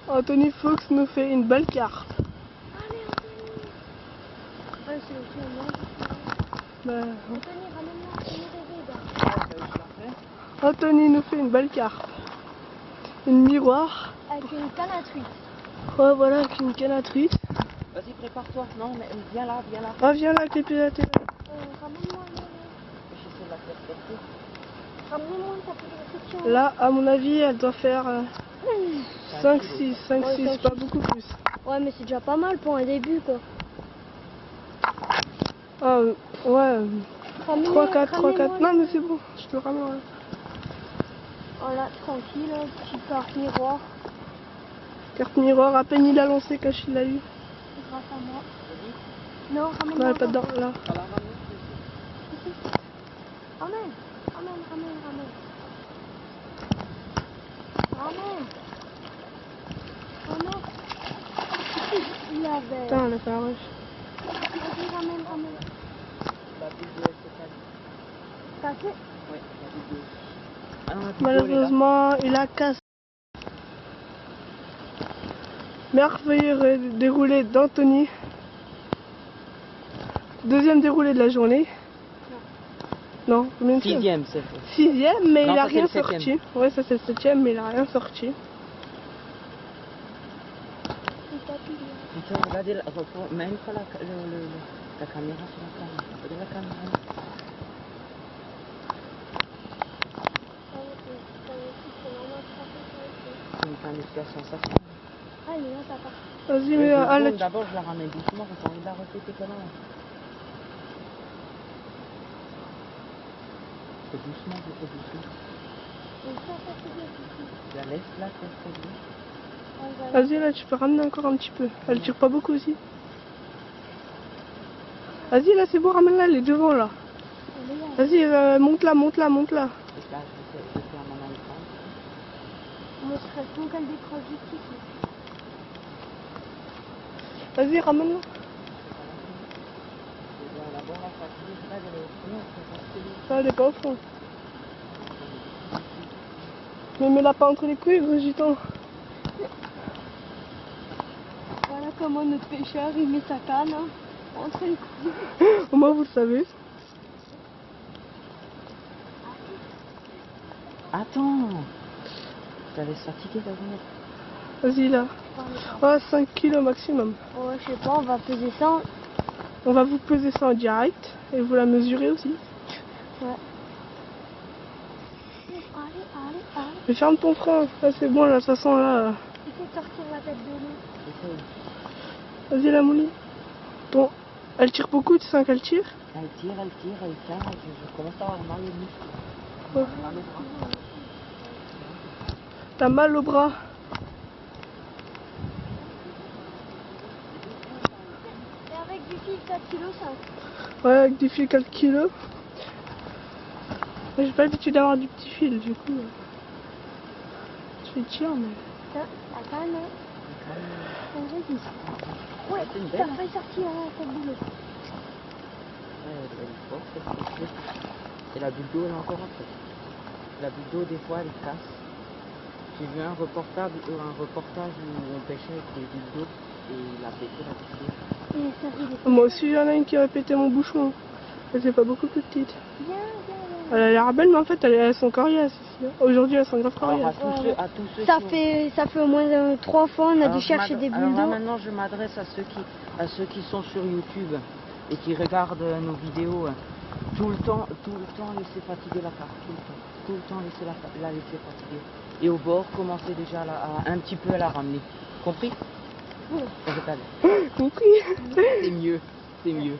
Anthony Fox nous fait une belle carte. Allez, Anthony. Ouais, c'est aussi un Bah, Anthony, ramène-moi, Anthony rêver. Anthony nous fait une belle carte. Une miroir. Avec une canne à truite. Ouais, voilà, avec une canne à truite. Vas-y, prépare-toi. Non, mais viens là, viens là. Ah, viens là avec les pieds à la télé. Ramène-moi, J'essaie de la faire sortir. Ramenez-moi ta petite réception. Là, à mon avis, elle doit faire 5, 6, 5, Ouais, 6, cinq, pas six. beaucoup plus. Ouais, mais c'est déjà pas mal pour un début, quoi. Ah, ouais, 3, 4, 3, 4. Ramenez-moi. Non, mais c'est bon, je te ramène. Ouais. Voilà, tranquille, petit carte miroir. Carte miroir, à peine il a lancé, Cache il l'a eu. Grâce à moi. Non, ramène-moi. Ouais, pas dedans, là. Ramène. Il avait. Putain, elle a fait un rush. Vas-y, ramène. La vidéo, c'est ça. Cassé. Oui, la vidéo. Ah non, la vidéo, elle est là. Malheureusement, il a cassé. Merveilleux déroulé d'Anthony. Deuxième déroulé de la journée. Non, combien de fois? Sixième, c'est fait. Sixième, mais Non, il a ça, c'est rien le septième. sorti. Ouais, ça c'est le septième, mais il a rien sorti. Putain, regardez, mets une fois la caméra sur la caméra. Regardez la caméra. C'est une caméra sensation. Ah, il est là, ça part. Vas-y, mais allez. D'abord, je la ramène doucement, j'ai pas envie de la répéter quand même. Fais doucement, fais doucement. Je la laisse là, c'est bien. Vas-y, là, tu peux ramener encore un petit peu. Elle tire pas beaucoup aussi. Vas-y, là, c'est bon, ramène-la, elle est devant, là. Vas-y, monte-la. Et là, je vais faire mon écran. Moi, je serais con qu'elle décroche du petit. Vas-y, ramène-la. Ça, elle est pas au fond. Mais mets-la pas entre les couilles, gros gitan. Voilà comment notre pêcheur, il met sa canne, hein, entre les couilles. Au moins, vous le savez. Attends, je la laisse fatiguer d'abord. Vas-y, là. Oh, 5 kilos maximum. Ouais, je sais pas, on va peser ça. On va vous peser ça en direct et vous la mesurez aussi. Ouais. Allez. Mais ferme ton frein. Là, c'est bon, là, de toute façon, là. Essaye de sortir la tête de l'eau. Vas-y, la mouline. Bon, elle tire beaucoup, tu sens qu'elle tire? Elle tire, elle tient. Je commence à avoir mal aux muscles. Ouais. T'as mal au bras? Et avec du fil 4 kg. Ouais, avec du fil 4 kilos. J'ai pas l'habitude d'avoir du petit fil, du coup. Je les tire, mais. La canne. Vas-y. Ouais, t'as failli sortir cette boule. Ouais, elle est forte. Et la bulle d'eau, elle est encore après. La bulle d'eau, des fois, elle casse. J'ai vu un reportage où on pêchait avec des bulles d'eau et il a pété la bulle d'eau. Moi aussi, il y en a une qui a pété mon bouchon. Elle c'est pas beaucoup plus petite. Viens. Elle a l'air belle, mais en fait, elles sont coriaces. Aujourd'hui, elles sont grave Alors, coriaces. à tous ceux Ça qui fait au moins 3 fois, on a dû chercher des bulles Alors là, d'eau. maintenant, je m'adresse à ceux qui sont sur YouTube et qui regardent nos vidéos. Tout le temps, laisser fatiguer la carte. Tout le temps, laisser la laisser fatiguer. Et au bord, commencer déjà un petit peu à la ramener. Compris? Compris. C'est mieux.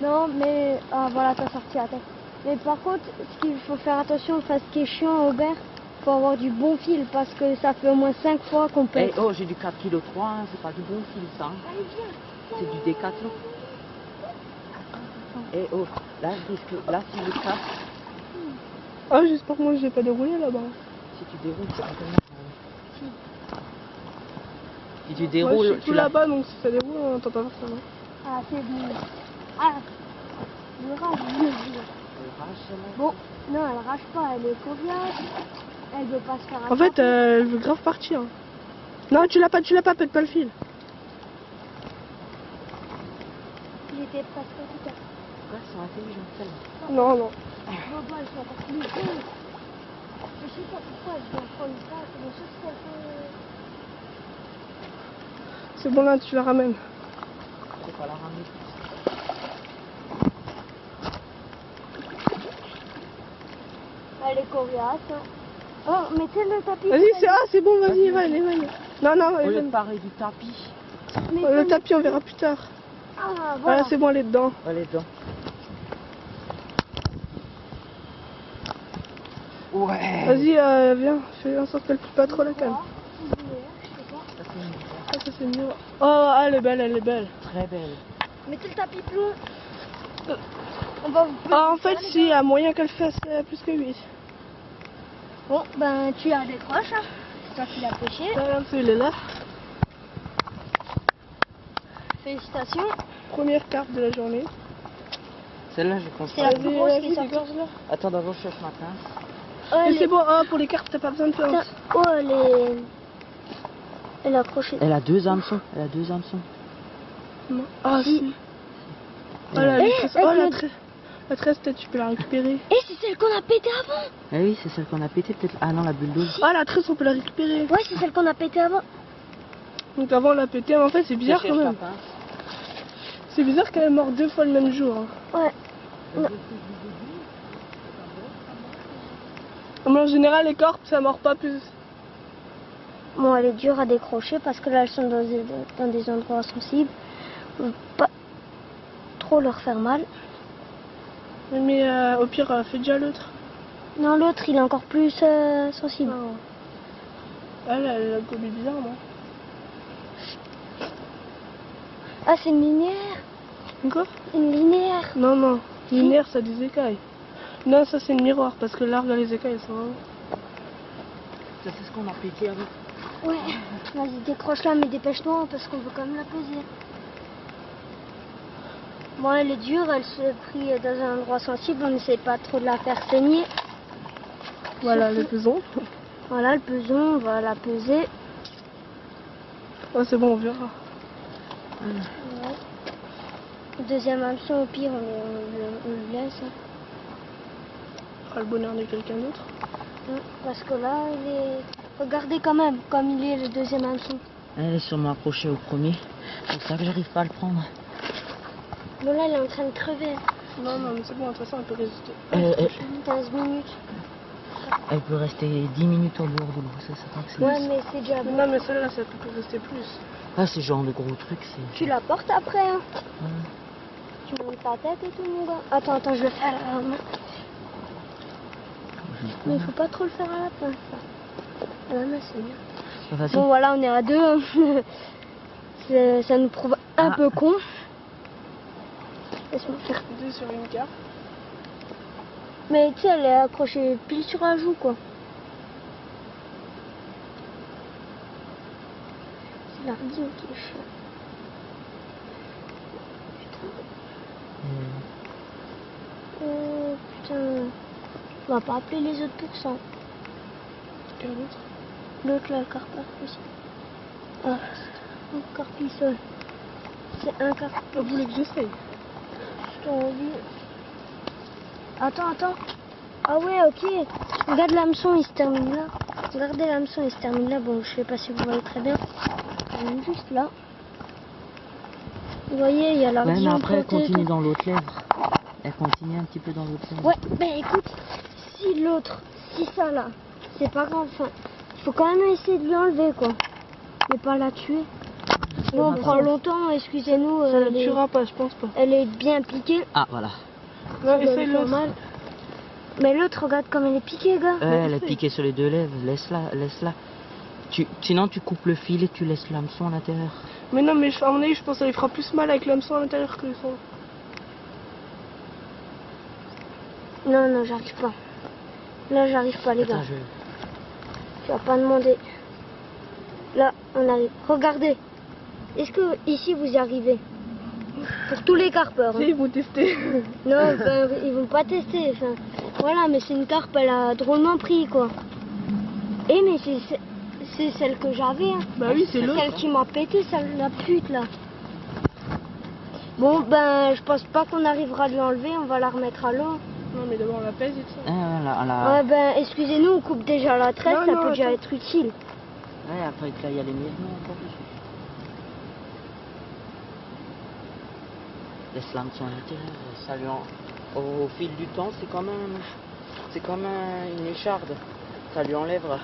Non, mais voilà, t'as sorti la tête. Mais par contre, ce qu'il faut faire attention, enfin, ce qui est chiant à Aubert, faut avoir du bon fil parce que ça fait au moins 5 fois qu'on pèse. Oh, j'ai du 4,3 kg, hein, c'est pas du bon fil ça. Hein. Allez, viens. C'est du décathlon. Oh, là je risque, là si je casse. Ah, j'espère que moi j'ai pas déroulé là-bas. Si tu déroules, c'est pas tellement. Si tu déroules, moi, je suis tout là-bas, donc si ça déroule, on entend pas forcément. Ah, c'est bon. Ah, le rage. Bon, non, elle rage pas, elle est confiante. Elle veut pas se faire En fait, elle veut grave partir. Non, tu l'as pas, pète pas le fil. J'étais presque tout à fait. Ouais, elles sont intelligentes celles-là. Non, non. Bobo, elles sont encore plus grosses. Je sais pas pourquoi elles doivent prendre ça. C'est des choses qu'elles font. C'est bon là, tu la ramènes. Je vais pas la ramener. Elle est coriace. Oh, mettez le tapis. Vas-y, c'est bon, vas-y, Evan. Non, non, Au lieu de Evan. parler du tapis. Le tapis, on verra plus tard. Ah, voilà. Voilà, c'est bon, elle est dedans. Allez, dedans. Ouais. Vas-y, viens, fais en sorte qu'elle ne pas trop la canne. Ça, c'est une Ah, ça c'est mieux. Oh, elle est belle, très belle. Mettez le tapis plomb. On va vous Ah, en fait, si, il y a moyen qu'elle fasse plus que 8. Bon, ben tu la décroches. Hein. C'est toi qui l'as pêché. Regarde, il est là. Félicitations. Première carte de la journée. Celle-là, je pense C'est pas. la plus grosse qui est sortie. dégorge-la. Attends, d'abord, je cherche ma pince. Oh, Et elle c'est est... bon, pour les cartes, t'as pas besoin de Putain, plantes. oh, elle est... Elle est accrochée. Elle a 2 hameçons. Elle a 2 hameçons. Non. Ah, si. Oh, la tresse, la tresse, peut-être tu peux la récupérer. Et c'est celle qu'on a pétée avant. Eh oui, c'est celle qu'on a pété peut-être. Ah non, la bulle d'eau. Ah, la tresse, on peut la récupérer. Ouais, c'est celle qu'on a pétée avant. Donc avant, on l'a pété, mais en fait, c'est bizarre quand même. C'est bizarre qu'elle est morte 2 fois le même jour. Hein. Ouais. Mais en général, les corps, ça mord pas plus. Bon, elle est dure à décrocher parce que là, elles sont dans des endroits sensibles. On veut pas trop leur faire mal. Mais au pire, fais déjà l'autre. Non, l'autre, il est encore plus sensible. Elle a le gobelet bizarre, non? Ah, c'est une linéaire. Quoi? Une linéaire. Non, non. Linéaire, ça a des écailles. Non, ça c'est une miroir parce que là, regarde les écailles, elles sont vraiment... Ça, c'est ce qu'on a pété avec. Ouais. Vas-y, décroche-la, mais dépêche-toi parce qu'on veut quand même la peser. Bon, elle est dure, elle se prit dans un endroit sensible. On n'essaie pas trop de la faire saigner. Voilà, Surtout- le pesons. Voilà, le peson, on va la peser. Oh, c'est bon, on verra. Ouais. Le deuxième hameçon, au pire, on le laisse. Hein. Ah, le bonheur de quelqu'un d'autre. Parce que là, il est... Regardez quand même, comme il est le deuxième hameçon. Elle est sûrement accrochée au premier. C'est pour ça que j'arrive pas à le prendre. Bon, là, elle est en train de crever. Non, non, mais c'est bon, de toute façon, elle peut résister. 15 minutes. Elle peut rester 10 minutes au bord de l'eau. Ça, tant que c'est. Ouais, mais c'est déjà bon. Non, mais celle-là, ça peut rester plus. Ah, c'est genre de gros trucs. C'est. Tu la portes après, hein. Ouais. Tu montes ta tête et tout, mon gars. Attends, je le fais à la main. Mais il faut pas trop le faire à la pince. À la main, c'est bien. Pas facile. Bon, voilà, on est à 2. Hein. Ça nous prouve un peu con. Laisse-moi faire. 2 sur une carte. Mais tu sais, elle est accrochée pile sur la joue, quoi. C'est l'ardille qui est chiant. Putain. On va pas appeler les autres pour ça. Quel autre? L'autre là, le carpeur aussi. Ah, un carpissol. C'est un carpissol. Vous voulez que j'essaye? Je t'en dis. Attends. Ah ouais, ok. Regarde l'hameçon, il se termine là. Regardez l'hameçon, il se termine là. Bon, je sais pas si vous voyez très bien. Il est juste là. Vous voyez, il y a Ouais, l'ardille mais en après, elle côté et continue tout. dans l'autre lèvre. Elle continue un petit peu dans l'autre lèvre. Ouais, ben écoute, si ça là, c'est pas grave. Enfin, il faut quand même essayer de lui enlever, quoi. Mais pas la tuer. Bon, on prend longtemps, excusez-nous. Ça ne tuera pas, je pense pas. Elle est bien piquée. Ah, voilà. Non, Ça doit essaye lui faire l'autre. mal. Mais l'autre, regarde comme elle est piquée, gars. Ouais, elle est piquée sur les 2 lèvres. Laisse-la. Sinon, tu coupes le fil et tu laisses l'hameçon à l'intérieur. Mais non, mais à mon avis, je pense que ça lui fera plus mal avec l'hameçon à l'intérieur que le son. Non, j'arrive pas. Là, j'arrive pas, les gars. Attends, Tu vas pas demander. Là, on arrive. Regardez. Est-ce que ici vous y arrivez? Pour tous les carpeurs. Si, Hein. ils vont tester. Non, ben, ils vont pas tester. Enfin, voilà, mais c'est une carpe, elle a drôlement pris, quoi. Et mais c'est celle que j'avais. Hein. Bah oui, c'est l'autre. Celle qui m'a pété, celle la pute là. Bon, ben, je pense pas qu'on arrivera à l'enlever, on va la remettre à l'eau. Non, mais d'abord on la pèse et tout ça. Ouais, ben, excusez-nous, on coupe déjà la tresse, Non, ça non, peut déjà attends. être utile. Ouais, après que là, il y a les miroirs encore dessus. Les lames sont à l'intérieur, ça lui au fil du temps, c'est comme une écharde. Ça lui enlèvera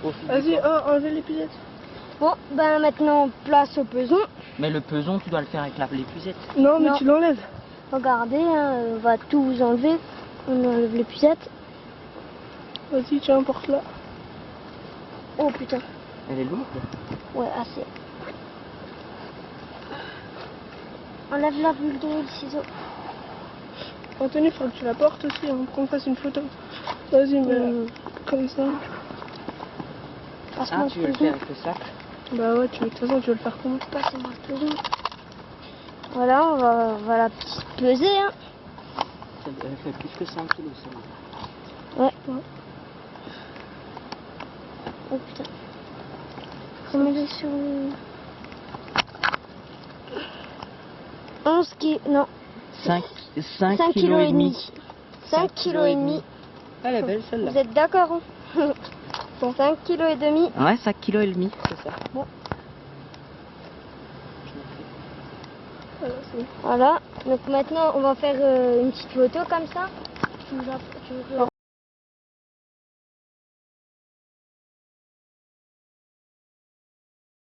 au fil du Vas-y, temps. oh, enlevez l'épuisette. Bon, ben, maintenant, place au peson. Mais le peson, tu dois le faire avec l'épuisette. Non, mais Non. tu l'enlèves. Regardez, hein, on va tout vous enlever. On enlève l'épuisette. Vas-y, tiens, porte-la. Oh putain, Elle est lourde. ouais, assez. Enlève la bulle d'eau et le ciseau. Anthony, il faut que tu la portes aussi, hein, pour qu'on fasse une photo. Vas-y, mais comme ça. Passe-moi Tu le veux le peson. Mhm. faire avec le sac? Bah ouais, de toute façon, tu veux le faire comment? Passez-moi le peson. Voilà, on va la petite peser. Hein. Elle fait plus que 5 kilos, celle-là. Ouais. Oh putain. Remets-le sur le... 11 kilos... Non. 5 kilos et demi. 5 kilos et demi. Elle est belle celle-là. Vous êtes d'accord hein? 5 kilos et demi. Ouais, 5 kilos et demi, c'est ça. Bon. Voilà, c'est bon. Voilà. Donc maintenant, on va faire une petite photo comme ça. Tu me la-